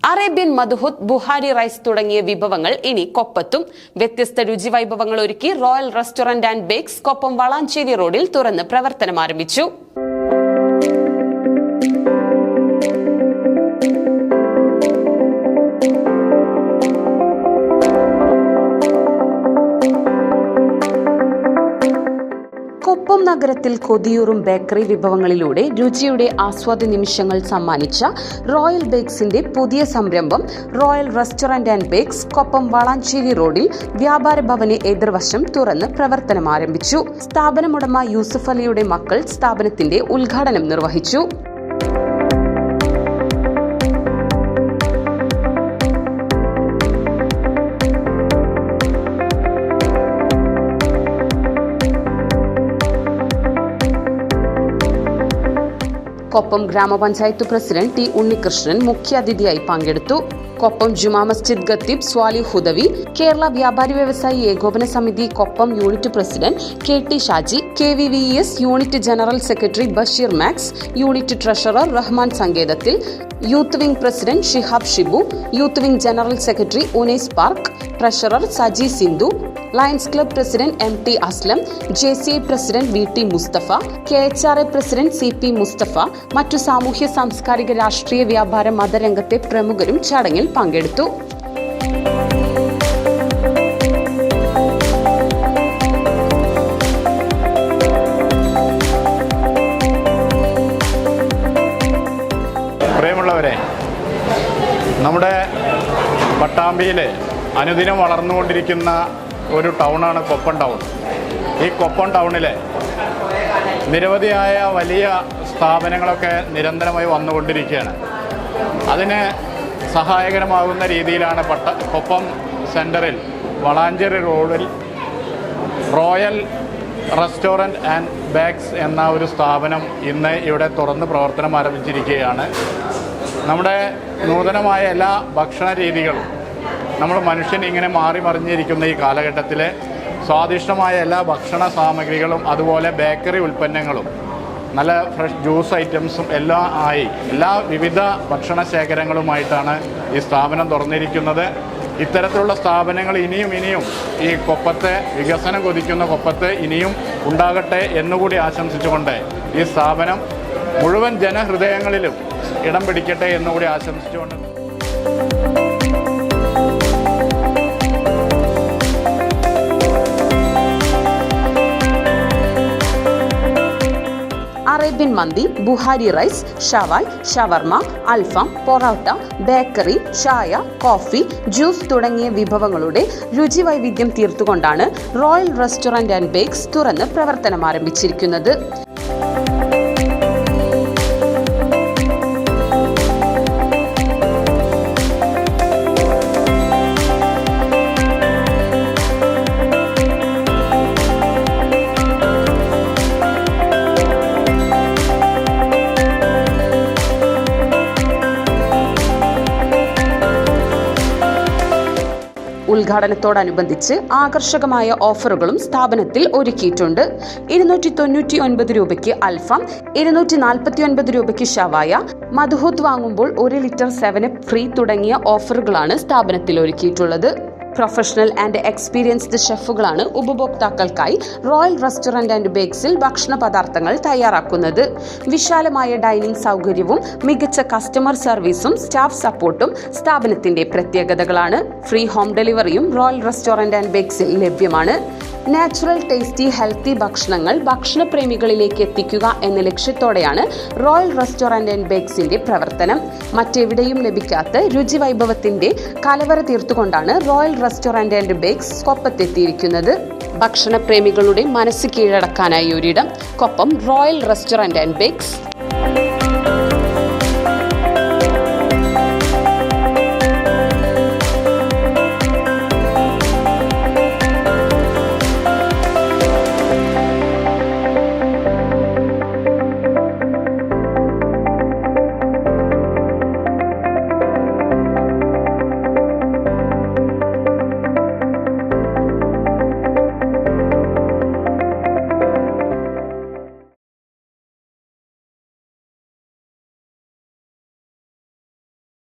Arabian മദ്ഹൂത്ത്, Bukhari rice തുടങ്ങിയ വിഭവങ്ങൾ ഇനി കൊപ്പത്തും. വ്യത്യസ്ത രുചി വൈഭവങ്ങൾ ഒരുക്കി royal restaurant and bakes Koppam Valanchery റോഡിൽ തുറന്ന് പ്രവർത്തനം ആരംഭിച്ചു. കൊപ്പം നഗരത്തിൽ കൊതിയൂറും ബേക്കറി വിഭവങ്ങളിലൂടെ രുചിയുടെ ആസ്വാദ്യ നിമിഷങ്ങൾ സമ്മാനിച്ച റോയൽ ബേക്സിന്റെ പുതിയ സംരംഭം royal restaurant and bakes Koppam Valanchery റോഡിൽ വ്യാപാര ഭവന് എതിർവശം തുറന്ന് പ്രവർത്തനം ആരംഭിച്ചു. സ്ഥാപനമുടമ യൂസുഫ് അലിയുടെ മക്കൾ സ്ഥാപനത്തിന്റെ ഉദ്ഘാടനം നിർവഹിച്ചു. കൊപ്പം ഗ്രാമപഞ്ചായത്ത് പ്രസിഡന്റ് ടി ഉണ്ണികൃഷ്ണൻ മുഖ്യാതിഥിയായി പങ്കെടുത്തു. കൊപ്പം ജുമാ മസ്ജിദ് ഖത്തീബ് സ്വാലിഹ് ഹുദവി, കേരള വ്യാപാരി വ്യവസായി ഏകോപന സമിതി Koppam unit president K T Shaji, KVVES unit general secretary Basheer Max, unit treasurer Rahman സങ്കേതത്തിൽ, youth wing president Shihab Shibu, youth wing general secretary Unais Park, treasurer Saji Sindhu, lions club president MT Aslam, JCI president VT Musthafa, KHRA president CP Musthafa, മറ്റു സാമൂഹ്യ സാംസ്കാരിക രാഷ്ട്രീയ വ്യാപാര മതരംഗത്തെ പ്രമുഖരും ചടങ്ങിൽ പങ്കെടുത്തു. പ്രിയമുള്ളവരെ, നമ്മുടെ പട്ടാമ്പിയിൽ അനുദിനം വളർന്നുകൊണ്ടിരിക്കുന്ന ഒരു ടൗണാണ് കൊപ്പം ടൗൺ. ഈ കൊപ്പം ടൗണിലെ നിരവധിയായ വലിയ സ്ഥാപനങ്ങളൊക്കെ നിരന്തരമായി വന്നുകൊണ്ടിരിക്കുകയാണ്. അതിന് സഹായകരമാകുന്ന രീതിയിലാണ് കൊപ്പം സെൻറ്ററിൽ വളാഞ്ചേരി റോഡിൽ റോയൽ റെസ്റ്റോറൻറ്റ് ആൻഡ് ബേക്സ് എന്ന ഒരു സ്ഥാപനം ഇന്ന് ഇവിടെ തുറന്ന് പ്രവർത്തനം ആരംഭിച്ചിരിക്കുകയാണ്. നമ്മുടെ നൂതനമായ എല്ലാ ഭക്ഷണ രീതികളും നമ്മൾ മനുഷ്യൻ ഇങ്ങനെ മാറി മറിഞ്ഞിരിക്കുന്ന ഈ കാലഘട്ടത്തിൽ സ്വാദിഷ്ടമായ എല്ലാ ഭക്ഷണ സാമഗ്രികളും അതുപോലെ ബേക്കറി ഉൽപ്പന്നങ്ങളും നല്ല ഫ്രഷ് ജ്യൂസ് ഐറ്റംസും എല്ലാം ആയി എല്ലാ വിവിധ ഭക്ഷണ ശേഖരങ്ങളുമായിട്ടാണ് ഈ സ്ഥാപനം തുറന്നിരിക്കുന്നത്. ഇത്തരത്തിലുള്ള സ്ഥാപനങ്ങൾ ഇനിയും ഈ കൊപ്പത്തെ വികസനം കൊതിക്കുന്ന കൊപ്പത്ത് ഇനിയും ഉണ്ടാകട്ടെ എന്നുകൂടി ആശംസിച്ചുകൊണ്ട് ഈ സ്ഥാപനം മുഴുവൻ ജനഹൃദയങ്ങളിലും ഇടം പിടിക്കട്ടെ എന്നുകൂടി ആശംസിച്ചുകൊണ്ട് അറേബ്യൻ മന്തി, ബുഹാരി റൈസ്, ഷവായ്, ഷവർമ, അൽഫാം, പൊറോട്ട, ബേക്കറി, ചായ, കോഫി, ജ്യൂസ് തുടങ്ങിയ വിഭവങ്ങളുടെ രുചി വൈവിധ്യം തീർത്തുകൊണ്ടാണ് റോയൽ റെസ്റ്റോറന്റ് ആൻഡ് ബേക്സ് തുറന്ന് പ്രവർത്തനം ആരംഭിച്ചിരിക്കുന്നത്. ഉദ്ഘാടനത്തോടനുബന്ധിച്ച് ആകർഷകമായ ഓഫറുകളും സ്ഥാപനത്തിൽ ഒരുക്കിയിട്ടുണ്ട്. 299 രൂപയ്ക്ക് അൽഫാം, 249 രൂപയ്ക്ക് ഷവായ, മദ്ഹൂത്ത് വാങ്ങുമ്പോൾ 1 ലിറ്റർ 7up ഫ്രീ തുടങ്ങിയ ഓഫറുകളാണ് സ്ഥാപനത്തിൽ ഒരുക്കിയിട്ടുള്ളത്. പ്രൊഫഷണൽ ആൻഡ് എക്സ്പീരിയൻസ്ഡ് ഷെഫുകളാണ് ഉപഭോക്താക്കൾക്കായി റോയൽ റെസ്റ്റോറന്റ് ആൻഡ് ബേക്സിൽ ഭക്ഷണ പദാർത്ഥങ്ങൾ തയ്യാറാക്കുന്നത്. വിശാലമായ ഡൈനിങ് സൗകര്യവും മികച്ച കസ്റ്റമർ സർവീസും സ്റ്റാഫ് സപ്പോർട്ടും സ്ഥാപനത്തിന്റെ പ്രത്യേകതകളാണ്. ഫ്രീ ഹോം ഡെലിവറിയും റോയൽ റെസ്റ്റോറന്റ് ആൻഡ് ബേക്സിൽ ലഭ്യമാണ്. നാച്ചുറൽ, ടേസ്റ്റി, ഹെൽത്തി ഭക്ഷണങ്ങൾ ഭക്ഷണപ്രേമികളിലേക്ക് എത്തിക്കുക എന്ന ലക്ഷ്യത്തോടെയാണ് റോയൽ റെസ്റ്റോറന്റ് ആൻഡ് ബേക്സിന്റെ പ്രവർത്തനം. മറ്റെവിടെയും ലഭിക്കാത്ത രുചി വൈഭവത്തിന്റെ കലവറ തീർത്തുകൊണ്ടാണ് റോയൽ റെസ്റ്റോറന്റ് ആൻഡ് ബേക്സ് കൊപ്പത്തെത്തിയിരിക്കുന്നത്. ഭക്ഷണപ്രേമികളുടെ മനസ്സ് കീഴടക്കാനായി ഒരിടം. Koppam royal restaurant and bakes.